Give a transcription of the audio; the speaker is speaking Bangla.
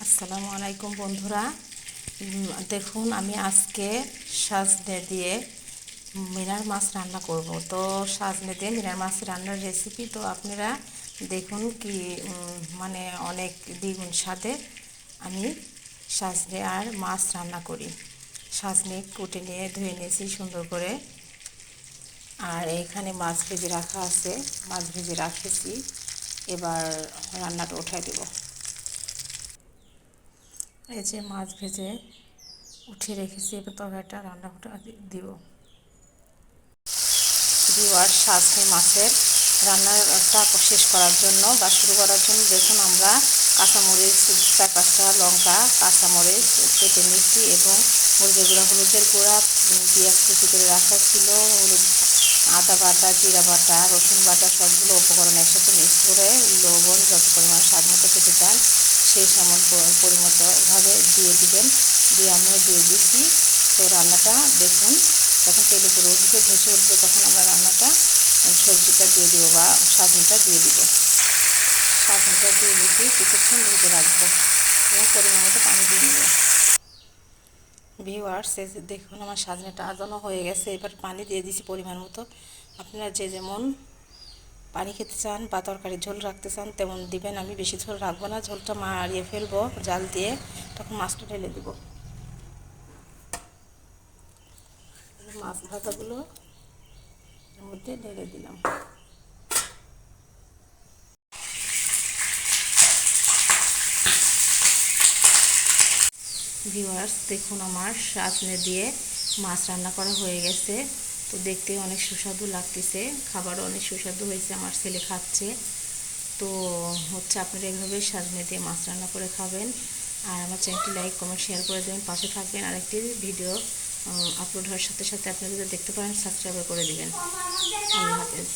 আসসালামু আলাইকুম বন্ধুরা। দেখুন আমি আজকে সাজনে দিয়ে মিনার মাছ রান্না করব। তো সাজনে দিয়ে মিনার মাছ রান্নার রেসিপি তো আপনারা দেখুন কি মানে অনেক দ্বিগুণ স্বাদে আমি সাজনে আর মাছ রান্না করি। সাজনে কুটে নিয়ে ধুয়ে নিয়েছি সুন্দর করে, আর এইখানে মাছ ভেজে রাখা আছে, মাছ ভেজে রাখেছি। এবার রান্নাটা উঠাই দেব। এই যে মাছ ভেজে উঠিয়ে রেখেছি, এবার তরকারিটা রান্নাটা দিব। আর সাজনে মাছের রান্নাটা শেষ করার জন্য বা শুরু করার জন্য দেখুন আমরা কাঁচামরিচ, 4-5টা লঙ্কা, কাঁচামরিচ কেটে নিচ্ছি এবং মরিচের গুঁড়া, হলুদের গুঁড়া, পেঁয়াজ কুচি করে রাখা ছিল, হলুদ, আদা বাটা, জিরা বাটা, রসুন বাটা সবগুলো উপকরণ একসাথে মিক্স করে লবণ যত পরিমাণ স্বাদ মতো খেতে চান সেই সমান পরিমতভাবে দিয়ে দিবেন। দিয়ে আমরা দিয়ে দিচ্ছি। তো রান্নাটা দেখুন যখন তেল উপরে উঠবে, ভেসে উঠবে, তখন আমরা রান্নাটা সবজিটা দিয়ে দিব বা সাজনিটা দিয়ে দিব। সাজনিটা দিয়ে দিচ্ছি, কিছুক্ষণ ভেজে রাখবো এবং পরিমাণ মতো পানি দিয়ে নেব। ভিউয়ার্স, দেখুন আমার সাজনিটা আজানো হয়ে গেছে। এবার পানি দিয়ে দিচ্ছি পরিমাণ মতো। আপনারা যে যেমন পানি খেতে চান বা তরকারি ঝোল রাখতে চান তেমন দিবেন। আমি বেশি ঝোল রাখবো না, ঝোলটা মারিয়ে ফেলবো জাল দিয়ে, তখন মাছটা ঢেলে দিব। মাছ ভাজাগুলো এর মধ্যে ঢেলে দিলাম। ভিউয়ার্স, দেখুন আমার সাজনে দিয়ে মাছ রান্না করা হয়ে গেছে। তো দেখতে অনেক সুস্বাদু লাগতেছে, খাবারও অনেক সুস্বাদু হয়েছে, আমার ছেলে খাচ্ছে। তো আপনারা এইভাবে সাজনে দিয়ে মাছ রান্না করে খাবেন। আর আমার চ্যানেলটি লাইক, কমেন্ট, শেয়ার করে দেবেন, পাশে থাকবেন। আরেকটি ভিডিও আপলোড হওয়ার সাথে সাথে আপনারা যদি দেখতে পারেন সাবস্ক্রাইব করে দিবেন। আল্লাহ হাফেজ।